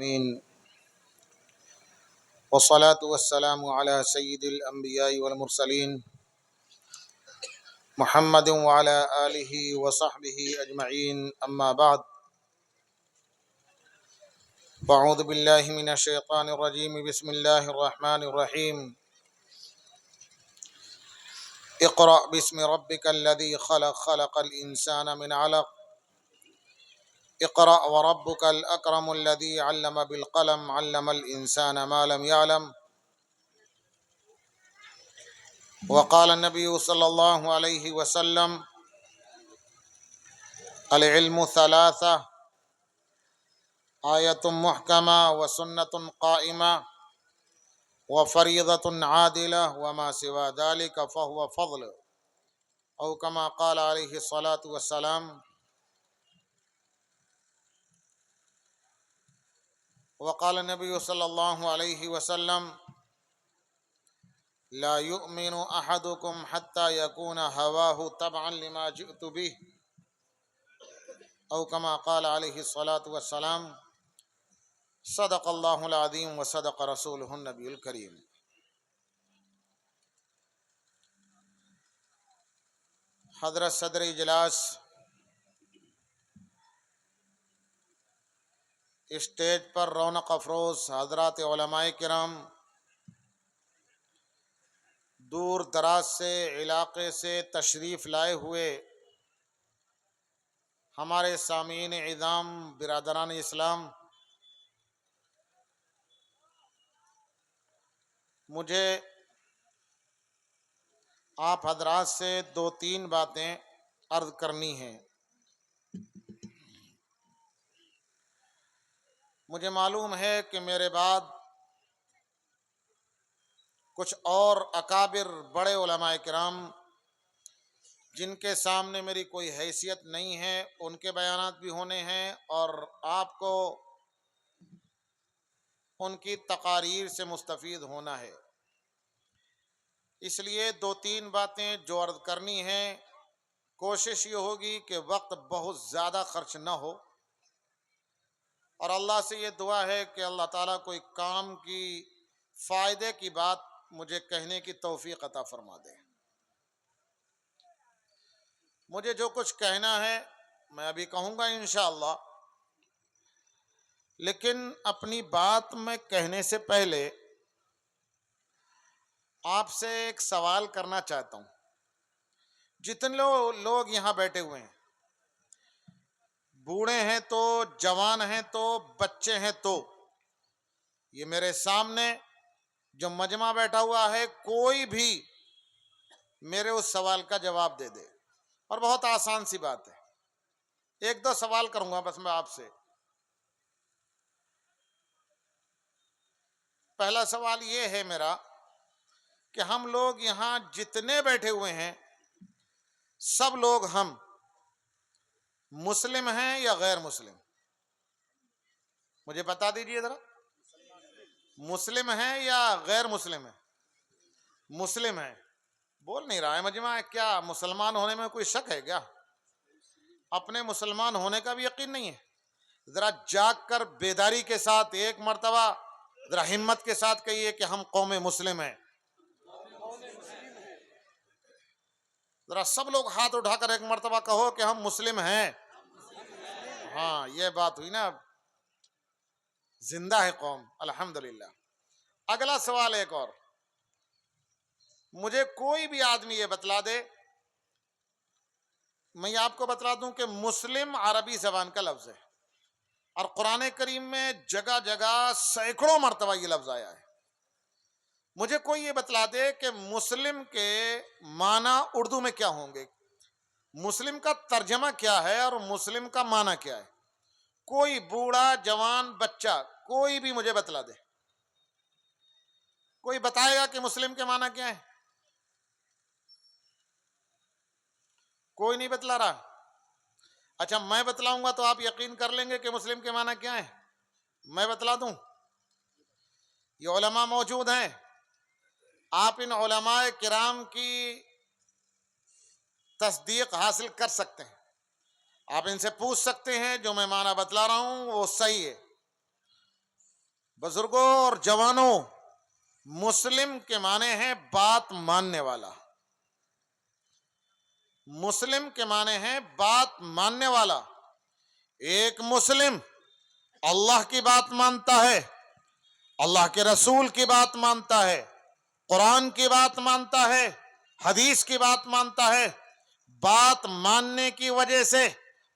العالمين والصلاة والسلام على سيد الأنبياء والمرسلين محمد وعلى آله وصحبه أجمعين أما بعد فأعوذ بالله من الشيطان الرجيم بسم الله الرحمن الرحيم اقرأ باسم ربك الذي خلق خلق الإنسان من علق اقرأ وربك الأكرم الذي علم بالقلم علم الإنسان ما لم يعلم وقال النبي صلى الله عليه وسلم العلم ثلاثة آية محكمة وسنة قائمة وفريضة عادلة وما سوى ذلك فهو فضل أو كما قال عليه الصلاة والسلام. وقال النبي صلى الله عليه وسلم لا يؤمن أحدكم حتى يكون هواه تبعا لما جئت به أو كما قال عليه الصلاة والسلام. صدق اللہ العظیم وصدق رسولہ النبی الکریم. حضرت صدر اجلاس، اسٹیج پر رونق افروز حضرات علماء کرام، دور دراز سے علاقے سے تشریف لائے ہوئے ہمارے سامعین اعظام، برادران اسلام، مجھے آپ حضرات سے دو تین باتیں عرض کرنی ہیں. مجھے معلوم ہے کہ میرے بعد کچھ اور اکابر بڑے علماء کرام جن کے سامنے میری کوئی حیثیت نہیں ہے، ان کے بیانات بھی ہونے ہیں اور آپ کو ان کی تقاریر سے مستفید ہونا ہے. اس لیے دو تین باتیں جو عرض کرنی ہیں، کوشش یہ ہوگی کہ وقت بہت زیادہ خرچ نہ ہو، اور اللہ سے یہ دعا ہے کہ اللہ تعالیٰ کوئی کام کی فائدے کی بات مجھے کہنے کی توفیق عطا فرما دے. مجھے جو کچھ کہنا ہے میں ابھی کہوں گا انشاءاللہ، لیکن اپنی بات میں کہنے سے پہلے آپ سے ایک سوال کرنا چاہتا ہوں. جتنے لوگ یہاں بیٹھے ہوئے ہیں، بوڑھے ہیں تو، جوان ہیں تو، بچے ہیں تو، یہ میرے سامنے جو مجمع بیٹھا ہوا ہے کوئی بھی میرے اس سوال کا جواب دے دے، اور بہت آسان سی بات ہے. ایک دو سوال کروں گا بس میں آپ سے. پہلا سوال یہ ہے میرا کہ ہم لوگ یہاں جتنے بیٹھے ہوئے ہیں سب لوگ ہم مسلم ہیں یا غیر مسلم؟ مجھے بتا دیجئے ذرا، مسلم ہیں یا غیر مسلم ہیں؟ مسلم ہیں. بول نہیں رہا ہے مجمع. کیا مسلمان ہونے میں کوئی شک ہے کیا؟ اپنے مسلمان ہونے کا بھی یقین نہیں ہے؟ ذرا جاگ کر بیداری کے ساتھ ایک مرتبہ ذرا ہمت کے ساتھ کہیے کہ ہم قوم مسلم ہیں. ذرا سب لوگ ہاتھ اٹھا کر ایک مرتبہ کہو کہ ہم مسلم ہیں. ہاں، یہ بات ہوئی نا، زندہ ہے قوم، الحمدللہ. اگلا سوال ایک اور. مجھے کوئی بھی آدمی یہ بتلا دے، میں یہ آپ کو بتلا دوں کہ مسلم عربی زبان کا لفظ ہے، اور قرآن کریم میں جگہ جگہ سینکڑوں مرتبہ یہ لفظ آیا ہے. مجھے کوئی یہ بتلا دے کہ مسلم کے معنی اردو میں کیا ہوں گے، مسلم کا ترجمہ کیا ہے اور مسلم کا معنی کیا ہے. کوئی بوڑھا، جوان، بچہ، کوئی بھی مجھے بتلا دے. کوئی بتائے گا کہ مسلم کے معنی کیا ہے؟ کوئی نہیں بتلا رہا. اچھا، میں بتلاؤں گا تو آپ یقین کر لیں گے کہ مسلم کے معنی کیا ہے؟ میں بتلا دوں. یہ علماء موجود ہیں، آپ ان علماء کرام کی تصدیق حاصل کر سکتے ہیں. آپ ان سے پوچھ سکتے ہیں جو میں معنی بتلا رہا ہوں وہ صحیح ہے. بزرگوں اور جوانوں، مسلم کے معنی ہے بات ماننے والا. مسلم کے معنی ہے بات ماننے والا. ایک مسلم اللہ کی بات مانتا ہے، اللہ کے رسول کی بات مانتا ہے، قرآن کی بات مانتا ہے، حدیث کی بات مانتا ہے. بات ماننے کی وجہ سے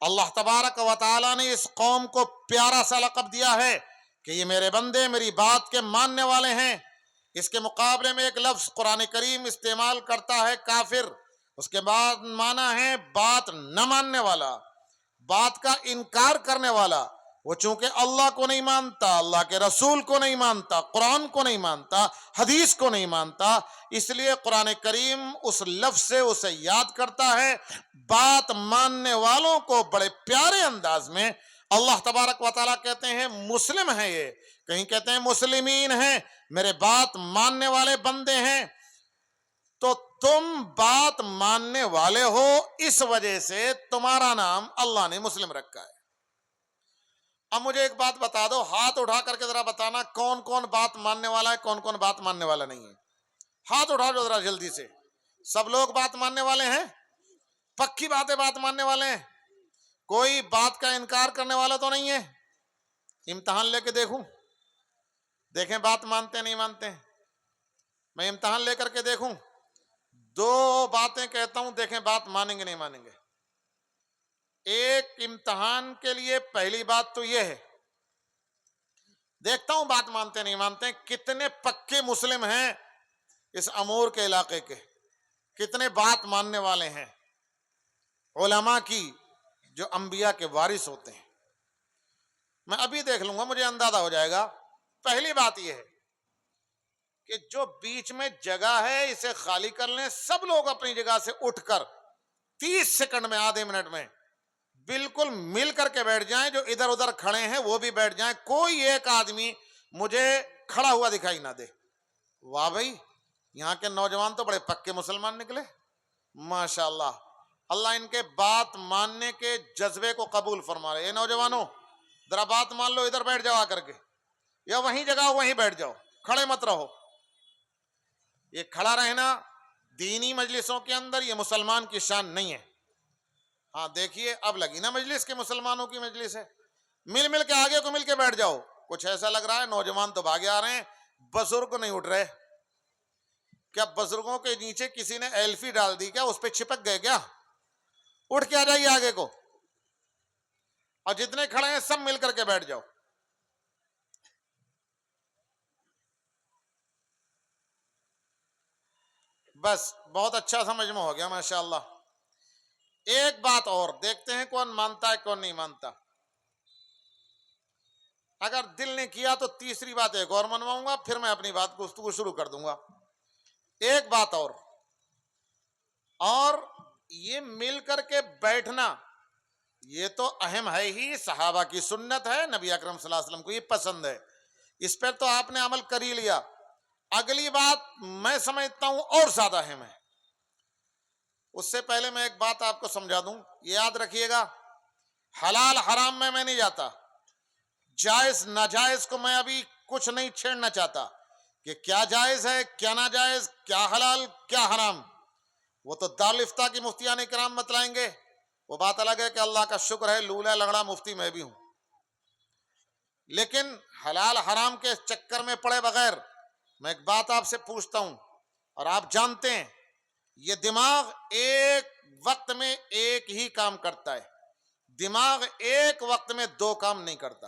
اللہ تبارک و تعالیٰ نے اس قوم کو پیارا سا لقب دیا ہے کہ یہ میرے بندے میری بات کے ماننے والے ہیں. اس کے مقابلے میں ایک لفظ قرآن کریم استعمال کرتا ہے کافر، اس کے بعد معنی ہے بات نہ ماننے والا، بات کا انکار کرنے والا. وہ چونکہ اللہ کو نہیں مانتا، اللہ کے رسول کو نہیں مانتا، قرآن کو نہیں مانتا، حدیث کو نہیں مانتا، اس لیے قرآن کریم اس لفظ سے اسے یاد کرتا ہے. بات ماننے والوں کو بڑے پیارے انداز میں اللہ تبارک و تعالیٰ کہتے ہیں مسلم ہیں یہ، کہیں کہتے ہیں مسلمین ہیں، میرے بات ماننے والے بندے ہیں. تو تم بات ماننے والے ہو، اس وجہ سے تمہارا نام اللہ نے مسلم رکھا ہے. اب مجھے ایک بات بتا دو، ہاتھ اٹھا کر کے ذرا بتانا کون کون بات ماننے والا ہے، کون کون بات ماننے والا نہیں ہے. ہاتھ اٹھا دو ذرا جلدی سے. سب لوگ بات ماننے والے ہیں، پکی باتیں بات ماننے والے ہیں، کوئی بات کا انکار کرنے والا تو نہیں ہے. امتحان لے کے دیکھوں، دیکھیں بات مانتے نہیں مانتے. میں امتحان لے کر کے دیکھوں، 2 باتیں کہتا ہوں، دیکھیں بات مانیں گے نہیں مانیں گے. ایک امتحان کے لیے پہلی بات تو یہ ہے، دیکھتا ہوں بات مانتے نہیں مانتے. کتنے پکے مسلم ہیں اس امور کے علاقے کے، کتنے بات ماننے والے ہیں علماء کی جو انبیاء کے وارث ہوتے ہیں. میں ابھی دیکھ لوں گا، مجھے اندازہ ہو جائے گا. پہلی بات یہ ہے کہ جو بیچ میں جگہ ہے اسے خالی کر لیں. سب لوگ اپنی جگہ سے اٹھ کر 30 سیکنڈ میں، آدھے منٹ میں بالکل مل کر کے بیٹھ جائیں. جو ادھر ادھر کھڑے ہیں وہ بھی بیٹھ جائیں. کوئی ایک آدمی مجھے کھڑا ہوا دکھائی نہ دے. واہ بھائی، یہاں کے نوجوان تو بڑے پکے مسلمان نکلے، ماشاءاللہ. اللہ ان کے بات ماننے کے جذبے کو قبول فرما رہے. اے نوجوانوں، ذرا بات مان لو، ادھر بیٹھ جاؤ آ کر کے، یا وہیں جگہ وہیں بیٹھ جاؤ، کھڑے مت رہو. یہ کھڑا رہنا دینی مجلسوں کے اندر یہ مسلمان کی شان نہیں ہے. ہاں دیکھیے اب لگی نا مجلس کے، مسلمانوں کی مجلس ہے، مل مل کے آگے کو مل کے بیٹھ جاؤ. کچھ ایسا لگ رہا ہے نوجوان تو بھاگے آ رہے ہیں، بزرگ نہیں اٹھ رہے. کیا بزرگوں کے نیچے کسی نے ایلفی ڈال دی کیا؟ اس پہ چھپک گئے کیا؟ اٹھ کے آ جائیے آگے کو، اور جتنے کھڑے ہیں سب مل کر کے بیٹھ جاؤ. بس بہت اچھا سا مجمع ہو گیا ماشاءاللہ. ایک بات اور دیکھتے ہیں کون مانتا ہے کون نہیں مانتا. اگر دل نے کیا تو تیسری بات ایک اور منواؤں گا، پھر میں اپنی بات گفتگو شروع کر دوں گا. ایک بات اور یہ مل کر کے بیٹھنا یہ تو اہم ہے ہی، صحابہ کی سنت ہے، نبی اکرم صلی اللہ علیہ وسلم کو یہ پسند ہے، اس پر تو آپ نے عمل کر ہی لیا. اگلی بات میں سمجھتا ہوں اور زیادہ اہم ہے. اس سے پہلے میں ایک بات آپ کو سمجھا دوں، یاد رکھیے گا، حلال حرام میں نہیں جاتا، جائز ناجائز کو میں ابھی کچھ نہیں چھیڑنا چاہتا کہ کیا جائز ہے کیا ناجائز، کیا حلال کیا حرام. وہ تو دارالفتہ کی مفتیان کرام بتلائیں گے. وہ بات الگ ہے کہ اللہ کا شکر ہے لولا لنگڑا مفتی میں بھی ہوں. لیکن حلال حرام کے چکر میں پڑے بغیر میں ایک بات آپ سے پوچھتا ہوں، اور آپ جانتے ہیں یہ دماغ ایک وقت میں ایک ہی کام کرتا ہے، دماغ ایک وقت میں 2 کام نہیں کرتا.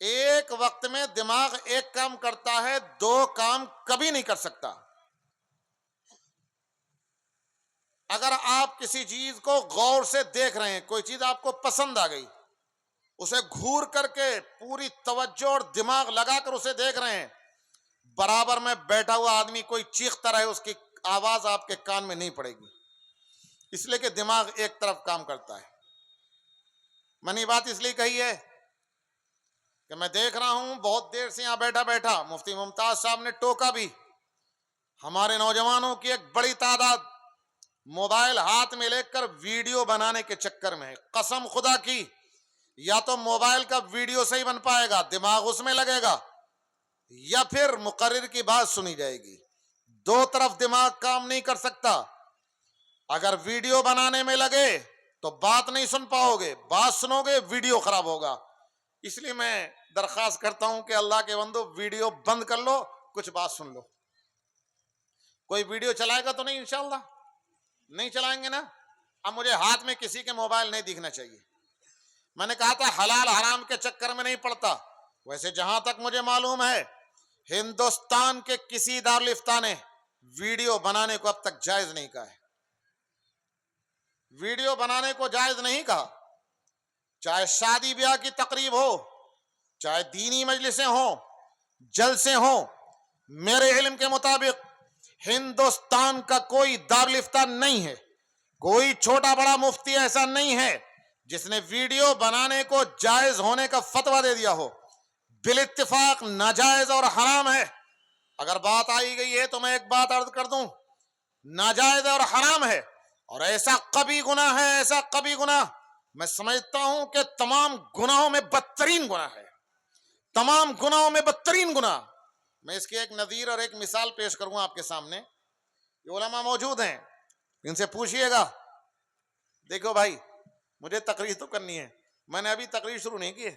ایک وقت میں دماغ ایک کام کرتا ہے، 2 کام کبھی نہیں کر سکتا. اگر آپ کسی چیز کو غور سے دیکھ رہے ہیں، کوئی چیز آپ کو پسند آ گئی، اسے گھور کر کے پوری توجہ اور دماغ لگا کر اسے دیکھ رہے ہیں، برابر میں بیٹھا ہوا آدمی کوئی چیختا رہے اس کی آواز آپ کے کان میں نہیں پڑے گی، اس لیے کہ دماغ ایک طرف کام کرتا ہے. میں نے بات اس لیے کہی ہے کہ میں دیکھ رہا ہوں بہت دیر سے یہاں بیٹھا بیٹھا مفتی ممتاز صاحب نے ٹوکا بھی. ہمارے نوجوانوں کی ایک بڑی تعداد موبائل ہاتھ میں لے کر ویڈیو بنانے کے چکر میں ہے. قسم خدا کی یا تو موبائل کا ویڈیو صحیح بن پائے گا، دماغ اس میں لگے گا، یا پھر مقرر کی بات سنی جائے گی. دو طرف دماغ کام نہیں کر سکتا. اگر ویڈیو بنانے میں لگے تو بات نہیں سن پاؤ گے، بات سنو گے ویڈیو خراب ہوگا. اس لیے میں درخواست کرتا ہوں کہ اللہ کے بندو ویڈیو بند کر لو، کچھ بات سن لو. کوئی ویڈیو چلائے گا تو نہیں؟ انشاءاللہ نہیں چلائیں گے نا. اب مجھے ہاتھ میں کسی کے موبائل نہیں دکھنا چاہیے. میں نے کہا تھا حلال حرام کے چکر میں نہیں پڑتا. ویسے جہاں تک مجھے معلوم ہے ہندوستان کے کسی دارالفتہ نے ویڈیو بنانے کو اب تک جائز نہیں کہا ہے. ویڈیو بنانے کو جائز نہیں کہا. چاہے شادی بیاہ کی تقریب ہو، چاہے دینی مجلسیں ہوں، جلسے ہوں، میرے علم کے مطابق ہندوستان کا کوئی دارالفتہ نہیں ہے، کوئی چھوٹا بڑا مفتی ایسا نہیں ہے جس نے ویڈیو بنانے کو جائز ہونے کا فتویٰ دے دیا ہو. بالاتفاق ناجائز اور حرام ہے. اگر بات آئی گئی ہے تو میں ایک بات عرض کر دوں، ناجائز اور حرام ہے، اور ایسا کبھی گناہ ہے، ایسا کبھی گناہ میں سمجھتا ہوں کہ تمام گناہوں میں بدترین گناہ ہے. تمام گناہوں میں بدترین گناہ. میں اس کی ایک نظیر اور ایک مثال پیش کروں آپ کے سامنے. یہ علماء موجود ہیں، ان سے پوچھئے گا. دیکھو بھائی، مجھے تقریر تو کرنی ہے، میں نے ابھی تقریر شروع نہیں کی ہے.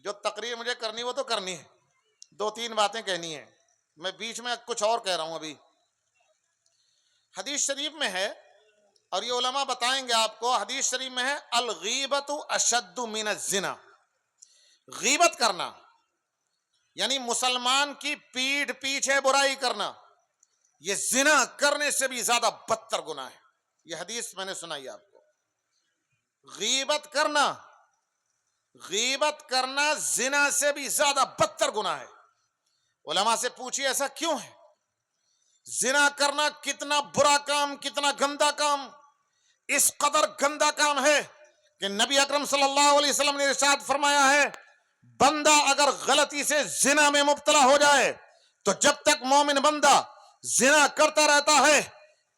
جو تقریر مجھے کرنی وہ تو کرنی ہے، دو تین باتیں کہنی ہیں. میں بیچ میں کچھ اور کہہ رہا ہوں. ابھی حدیث شریف میں ہے، اور یہ علماء بتائیں گے آپ کو، حدیث شریف میں ہے الغیبت اشد من الزنا. غیبت کرنا یعنی مسلمان کی پیٹھ پیچھے برائی کرنا، یہ زنا کرنے سے بھی زیادہ بدتر گناہ ہے. یہ حدیث میں نے سنائی آپ کو. غیبت کرنا زنا سے بھی زیادہ بدتر گناہ ہے. علماء سے پوچھئے ایسا کیوں ہے؟ زنا کرنا کتنا برا کام، کتنا گندا کام. اس قدر گندا کام ہے کہ نبی اکرم صلی اللہ علیہ وسلم نے ارشاد فرمایا ہے، بندہ اگر غلطی سے زنا میں مبتلا ہو جائے تو جب تک مومن بندہ زنا کرتا رہتا ہے،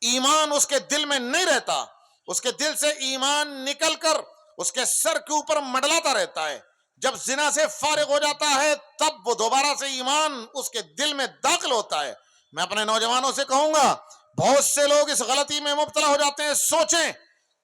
ایمان اس کے دل میں نہیں رہتا. اس کے دل سے ایمان نکل کر اس کے سر کے اوپر منڈلاتا رہتا ہے. جب زنا سے فارغ ہو جاتا ہے تب وہ دوبارہ سے ایمان اس کے دل میں داخل ہوتا ہے. میں اپنے نوجوانوں سے کہوں گا، بہت سے لوگ اس غلطی میں مبتلا ہو جاتے ہیں. سوچیں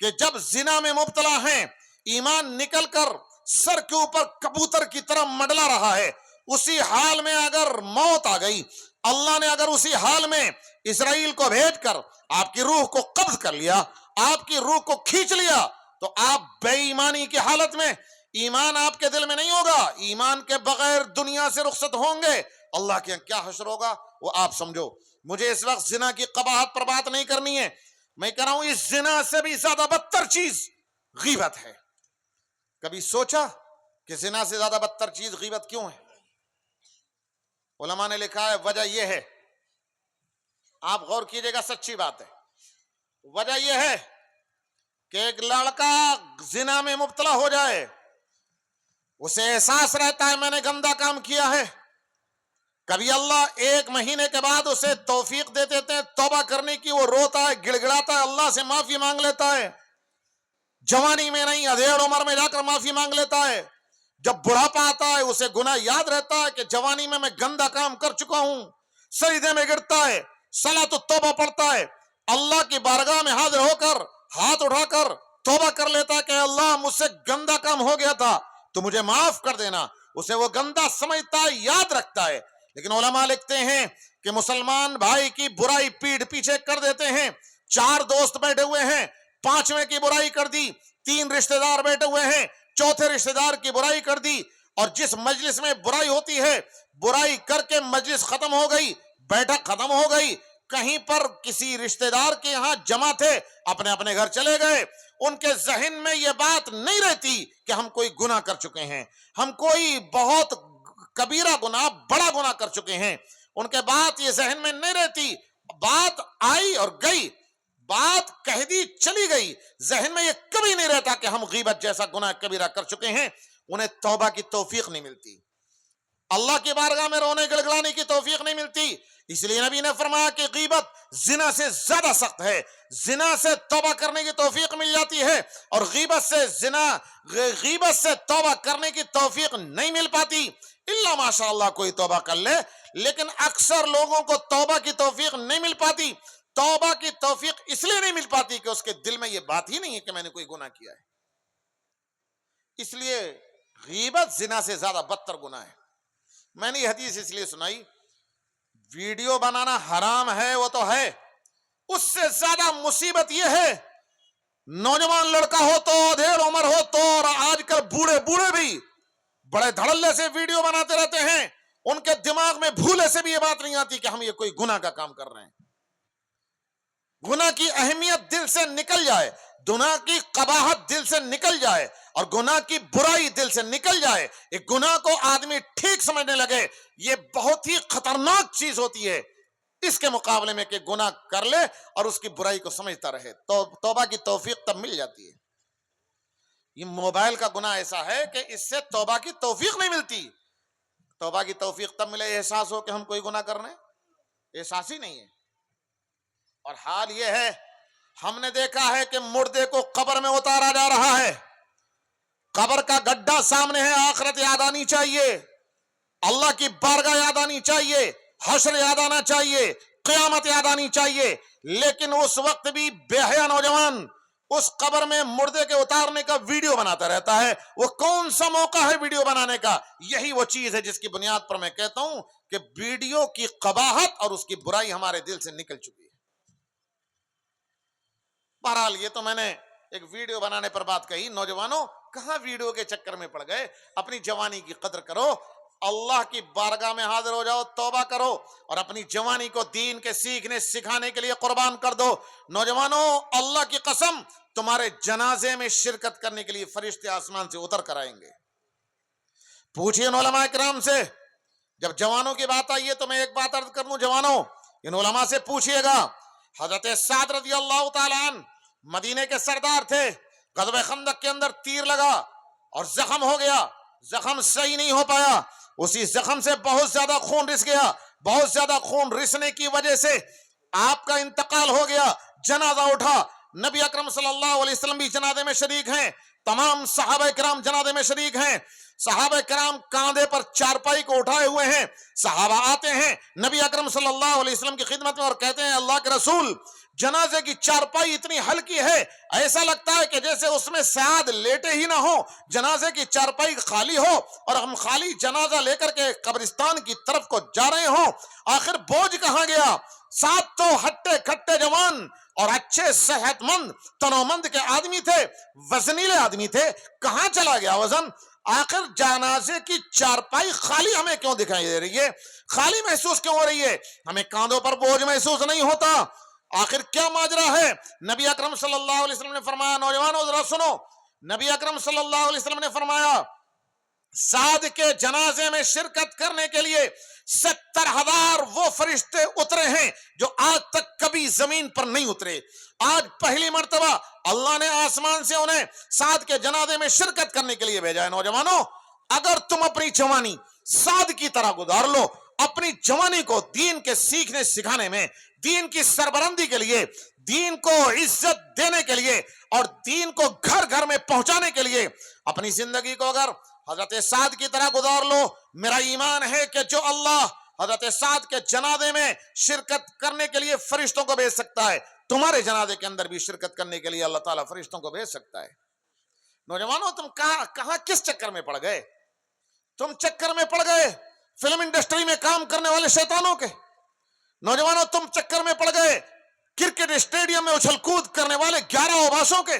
کہ جب زنا میں مبتلا ہیں، ایمان نکل کر سر کے اوپر کبوتر کی طرح منڈلا رہا ہے، اسی حال میں اگر موت آ گئی، اللہ نے اگر اسی حال میں اسرائیل کو بھیج کر آپ کی روح کو قبض کر لیا، آپ کی روح کو کھینچ لیا، تو آپ بے ایمانی کی حالت میں، ایمان آپ کے دل میں نہیں ہوگا، ایمان کے بغیر دنیا سے رخصت ہوں گے. اللہ کے کیا حشر ہوگا وہ آپ سمجھو. مجھے اس وقت زنا کی قباحت پر بات نہیں کرنی ہے. میں کہہ رہا ہوں اس زنا سے بھی زیادہ بدتر چیز غیبت ہے. کبھی سوچا کہ زنا سے زیادہ بدتر چیز غیبت کیوں ہے؟ علماء نے لکھا ہے وجہ یہ ہے، آپ غور کیجئے گا، سچی بات ہے. وجہ یہ ہے کہ ایک لڑکا زنا میں مبتلا ہو جائے، اسے احساس رہتا ہے میں نے گندا کام کیا ہے. کبھی اللہ 1 مہینے کے بعد اسے توفیق دے دیتے ہیں توبہ کرنے کی، وہ روتا ہے، گڑ گڑاتا ہے، اللہ سے معافی مانگ لیتا ہے. جوانی میں نہیں، ادھیڑ عمر میں جا کر معافی مانگ لیتا ہے. جب بڑھاپا آتا ہے اسے گناہ یاد رہتا ہے کہ جوانی میں گندا کام کر چکا ہوں، سجدے میں گرتا ہے، صلاۃ التوبہ پڑھتا ہے، اللہ کی بارگاہ میں حاضر ہو کر ہاتھ اٹھا کر توبہ کر لیتا ہے کہ اللہ مجھ سے گندا کام ہو گیا تھا تو مجھے معاف کر دینا. اسے وہ گندا سمجھتا ہے، یاد رکھتا ہے. لیکن علماء لکھتے ہیں کہ مسلمان بھائی کی برائی پیٹھ پیچھے کر دیتے ہیں. 4 دوست بیٹھے ہوئے ہیں، 5ویں کی برائی کر دی، 3 رشتہ دار بیٹھے ہوئے ہیں، 4تھے رشتہ دار کی برائی کر دی. اور جس مجلس میں برائی ہوتی ہے، برائی کر کے مجلس ختم ہو گئی، بیٹھک ختم ہو گئی، کہیں پر کسی رشتہ دار کے ہاں جمع تھے، اپنے اپنے گھر چلے گئے. ان کے ذہن میں یہ بات نہیں رہتی کہ ہم کوئی گناہ کر چکے ہیں، ہم کوئی بہت کبیرہ گناہ، بڑا گناہ کر چکے ہیں. ان کے بات یہ ذہن میں نہیں رہتی. بات آئی اور گئی، بات کہہ دی چلی گئی، ذہن میں یہ کبھی نہیں رہتا کہ ہم غیبت جیسا گناہ کبیرہ کر چکے ہیں. انہیں توبہ کی توفیق نہیں ملتی. اللہ کی بارگاہ میں رونے گڑگڑانے کی توفیق نہیں ملتی. اس لیے نبی نے فرمایا کہ غیبت زنا سے زیادہ سخت ہے. زنا سے توبہ کرنے کی توفیق مل جاتی ہے اور غیبت سے توبہ کرنے کی توفیق نہیں مل پاتی الا ماشاء اللہ کوئی توبہ کر لے. لیکن اکثر لوگوں کو توبہ کی توفیق نہیں مل پاتی. توبہ کی توفیق اس لیے نہیں مل پاتی کہ اس کے دل میں یہ بات ہی نہیں ہے کہ میں نے کوئی گناہ کیا ہے. اس لیے غیبت زنا سے زیادہ بدتر گناہ ہے. میں نے یہ حدیث اس لیے سنائی، ویڈیو بنانا حرام ہے وہ تو ہے، اس سے زیادہ مصیبت یہ ہے نوجوان لڑکا ہو تو ڈھیر عمر ہو تو، اور آج کل بوڑھے بھی بڑے دھڑلے سے ویڈیو بناتے رہتے ہیں. ان کے دماغ میں بھولے سے بھی یہ بات نہیں آتی کہ ہم یہ کوئی گناہ کا کام کر رہے ہیں. گناہ کی اہمیت دل سے نکل جائے، گناہ کی قباحت دل سے نکل جائے اور گناہ کی برائی دل سے نکل جائے، ایک گناہ کو آدمی ٹھیک سمجھنے لگے، یہ بہت ہی خطرناک چیز ہوتی ہے اس کے مقابلے میں کہ گناہ کر لے اور اس کی برائی کو سمجھتا رہے. تو توبہ کی توفیق تب مل جاتی ہے. یہ موبائل کا گناہ ایسا ہے کہ اس سے توبہ کی توفیق نہیں ملتی. توبہ کی توفیق تب ملے احساس ہو کہ ہم کوئی گناہ کر رہے ہیں، احساس ہی نہیں ہے. اور حال یہ ہے ہم نے دیکھا ہے کہ مردے کو قبر میں اتارا جا رہا ہے، قبر کا گڈھا سامنے ہے، آخرت یاد آنی چاہیے، اللہ کی بارگاہ یاد آنی چاہیے، حشر یاد آنا چاہیے، قیامت یاد آنی چاہیے. لیکن اس وقت بھی بے حیا نوجوان اس قبر میں مردے کے اتارنے کا ویڈیو بناتا رہتا ہے. وہ کون سا موقع ہے ویڈیو بنانے کا؟ یہی وہ چیز ہے جس کی بنیاد پر میں کہتا ہوں کہ ویڈیو کی قباحت اور اس کی برائی ہمارے دل سے نکل چکی ہے. بہرحال یہ تو میں نے ایک ویڈیو بنانے پر بات کہی. نوجوانوں کہاں ویڈیو کے چکر میں پڑ گئے؟ اپنی جوانی کی قدر کرو، اللہ کی بارگاہ میں حاضر ہو جاؤ، توبہ کرو اور اپنی جوانی کو دین کے سیکھنے سکھانے کے لیے قربان کر دو. نوجوانوں اللہ کی قسم تمہارے جنازے میں شرکت کرنے کے لیے فرشتے آسمان سے اتر کر آئیں گے. پوچھئے ان علماء کرام سے. جب جوانوں کی بات آئی ہے تو میں ایک بات عرض کر دوں، جوانوں ان علماء سے پوچھئے گا. حضرت سعد رضی اللہ تعالیٰ عنہ مدینے کے سردار تھے. غزوہ خندق کے اندر تیر لگا اور زخم ہو گیا، زخم صحیح نہیں ہو پایا، اسی زخم سے بہت زیادہ خون رس گیا. بہت زیادہ خون رسنے کی وجہ سے آپ کا انتقال ہو گیا. جنازہ اٹھا، نبی اکرم صلی اللہ علیہ وسلم بھی جنازے میں شریک ہیں، تمام صحابہ کرام جنازے میں شریک ہیں. صحابہ کرام کاندھے پر چارپائی کو اٹھائے ہوئے ہیں. صحابہ آتے ہیں نبی اکرم صلی اللہ علیہ وسلم کی خدمت میں اور کہتے ہیں اللہ کے رسول جنازے کی چارپائی اتنی ہلکی ہے، ایسا لگتا ہے کہ جیسے اس میں سعد لیٹے ہی نہ ہو، جنازے کی چارپائی خالی ہو اور ہم خالی جنازہ لے کر کے قبرستان کی طرف کو جا رہے ہوں. آخر بوجھ کہاں گیا؟ ساتھ تو ہٹے کھٹے جوان اور اچھے صحت مند تنومند کے آدمی تھے، وزنیلے آدمی تھے، کہاں چلا گیا وزن؟ آخر جنازے کی چارپائی خالی ہمیں کیوں دکھائی دے رہی ہے؟ خالی محسوس کیوں ہو رہی ہے؟ ہمیں کاندھوں پر بوجھ محسوس نہیں ہوتا؟ آخر کیا ماجرا ہے؟ نبی اکرم صلی اللہ علیہ وسلم نے فرمایا، نوجوانوں ذرا سنو، نبی اکرم صلی اللہ علیہ وسلم نے فرمایا سعد کے جنازے میں شرکت کرنے کے لیے 70,000 وہ فرشتے اترے ہیں جو آج تک کبھی زمین پر نہیں اترے. آج پہلی مرتبہ اللہ نے آسمان سے انہیں سعد کے جنازے میں شرکت کرنے کے لیے بھیجا ہے. نوجوانوں اگر تم اپنی جوانی سعد کی طرح گزار لو، اپنی جوانی کو دین کے سیکھنے سکھانے میں، دین کی سربلندی کے لیے، دین کو عزت دینے کے لیے اور دین کو گھر گھر میں پہنچانے کے لیے اپنی زندگی کو اگر حضرت سعد کی طرح گزار لو، میرا ایمان ہے کہ جو اللہ حضرت سعد کے جنازے میں شرکت کرنے کے لیے فرشتوں کو بھیج سکتا ہے، تمہارے جنازے کے اندر بھی شرکت کرنے کے لیے اللہ تعالیٰ فرشتوں کو بھیج سکتا ہے. نوجوانوں تم کہاں کس چکر میں پڑ گئے؟ تم چکر میں پڑ گئے فلم انڈسٹری میں کام کرنے والے شیطانوں کے. نوجوانوں تم چکر میں پڑ گئے کرکٹ اسٹیڈیم میں اچھل کود کرنے والے 11 اوباشوں کے.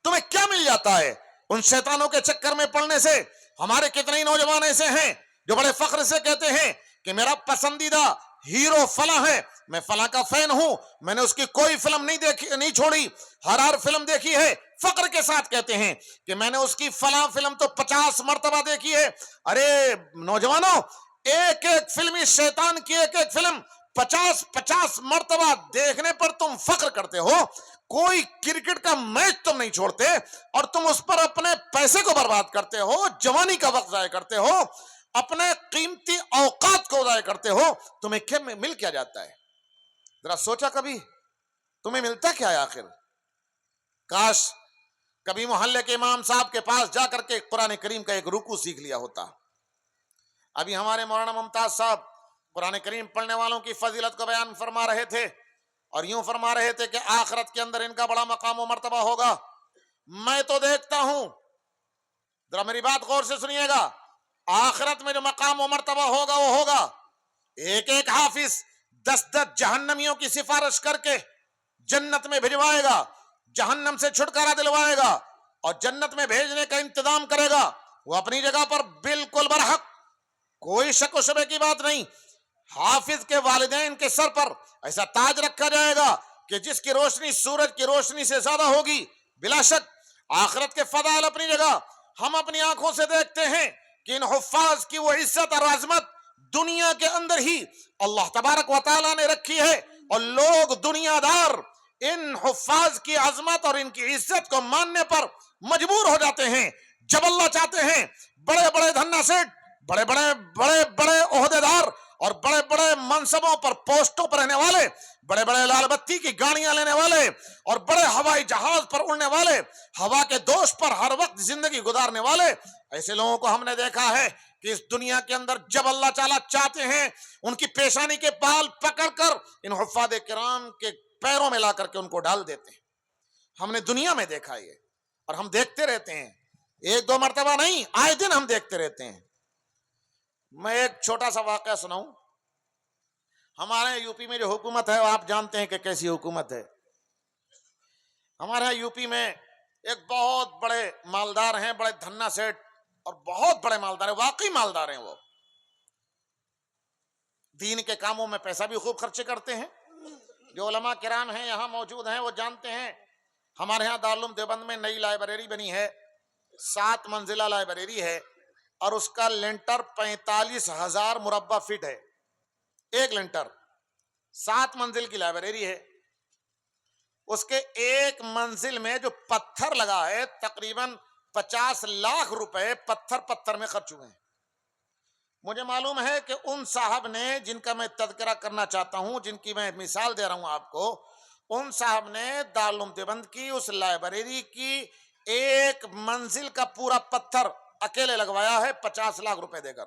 تمہیں کیا مل جاتا ہے ان شیطانوں کے چکر میں پڑنے سے؟ ہمارے کتنے ہی نوجوان ایسے ہیں جو بڑے فخر سے کہتے ہیں کہ میرا پسندیدہ ہیرو فلاں ہے، میں فلاں کا فین ہوں، میں نے اس کی کوئی فلم نہیں چھوڑی، ہر فلم دیکھی ہے. فخر کے ساتھ کہتے ہیں کہ میں نے اس کی فلاں فلم تو 50 مرتبہ دیکھی ہے. ارے نوجوانوں ایک فلمی شیطان کی ایک فلم 50 مرتبہ دیکھنے پر تم فخر کرتے ہو. کوئی کرکٹ کا میچ تم نہیں چھوڑتے اور تم اس پر اپنے پیسے کو برباد کرتے ہو، جوانی کا وقت ضائع کرتے ہو. اپنے قیمتی اوقات کو ضائع کرتے ہو، تمہیں کیا مل کیا جاتا ہے؟ ذرا سوچا کبھی تمہیں ملتا کیا ہے آخر؟ کاش کبھی محلے کے امام صاحب کے پاس جا کر کے قرآن کریم کا ایک رکوع سیکھ لیا ہوتا۔ ابھی ہمارے مولانا ممتاز صاحب قرآن کریم پڑھنے والوں کی فضیلت کو بیان فرما رہے تھے، اور یوں فرما رہے تھے کہ آخرت کے اندر ان کا بڑا مقام و مرتبہ ہوگا۔ میں تو دیکھتا ہوں، ذرا میری بات غور سے سنیے گا، آخرت میں جو مقام و مرتبہ ہوگا وہ ہوگا ایک ایک حافظ 10 جہنمیوں کی سفارش کر کے جنت میں بھجوائے گا، جہنم سے چھٹکارا دلوائے گا اور جنت میں بھیجنے کا انتظام کرے گا۔ وہ اپنی جگہ پر بالکل برحق، کوئی شک و شبے کی بات نہیں۔ حافظ کے والدین کے سر پر ایسا تاج رکھا جائے گا کہ جس کی روشنی سورج کی روشنی سے زیادہ ہوگی۔ بلا شک آخرت کے فضائل اپنی جگہ، ہم اپنی آنکھوں سے دیکھتے ہیں کہ ان حفاظ کی وہ عزت اور عظمت دنیا کے اندر ہی اللہ تبارک و تعالیٰ نے رکھی ہے، اور لوگ دنیا دار ان حفاظ کی عظمت اور ان کی عزت کو ماننے پر مجبور ہو جاتے ہیں۔ جب اللہ چاہتے ہیں بڑے بڑے دھنا سیٹ، بڑے بڑے عہدے دار اور بڑے بڑے منصبوں پر پوسٹوں پر رہنے والے، بڑے بڑے لال بتی کی گاڑیاں لینے والے اور بڑے ہوائی جہاز پر اڑنے والے، ہوا کے دوش پر ہر وقت زندگی گزارنے والے، ایسے لوگوں کو ہم نے دیکھا ہے کہ اس دنیا کے اندر جب اللہ تعالیٰ چاہتے ہیں ان کی پیشانی کے بال پکڑ کر ان حفاظ کرام کے پیروں میں لا کر کے ان کو ڈال دیتے ہیں۔ ہم نے دنیا میں دیکھا یہ، اور ہم دیکھتے رہتے ہیں، ایک دو مرتبہ نہیں، آئے دن ہم دیکھتے رہتے ہیں۔ میں ایک چھوٹا سا واقعہ سناؤں۔ ہمارے یو پی میں جو حکومت ہے وہ آپ جانتے ہیں کہ کیسی حکومت ہے۔ ہمارے یہاں یو پی میں ایک بہت بڑے مالدار ہیں، بڑے دھنا سیٹ اور بہت بڑے مالدار ہیں، واقعی مالدار ہیں۔ وہ دین کے کاموں میں پیسہ بھی خوب خرچے کرتے ہیں۔ جو علماء کرام ہیں یہاں موجود ہیں وہ جانتے ہیں، ہمارے ہاں دارالعلوم دیوبند میں نئی لائبریری بنی ہے، 7 منزلہ لائبریری ہے، اور اس کا لینٹر 45,000 مربع فٹ ہے۔ ایک لینٹر، 7 منزل کی لائبریری ہے۔ اس کے ایک منزل میں جو پتھر لگا ہے تقریباً 50 لاکھ روپے پتھر میں خرچ ہوئے ہیں۔ مجھے معلوم ہے کہ ان صاحب نے، جن کا میں تذکرہ کرنا چاہتا ہوں، جن کی میں مثال دے رہا ہوں آپ کو، ان صاحب نے دارالعلوم دیوبند کی اس لائبریری کی ایک منزل کا پورا پتھر اکیلے لگوایا ہے 50 لاکھ روپے دے کر۔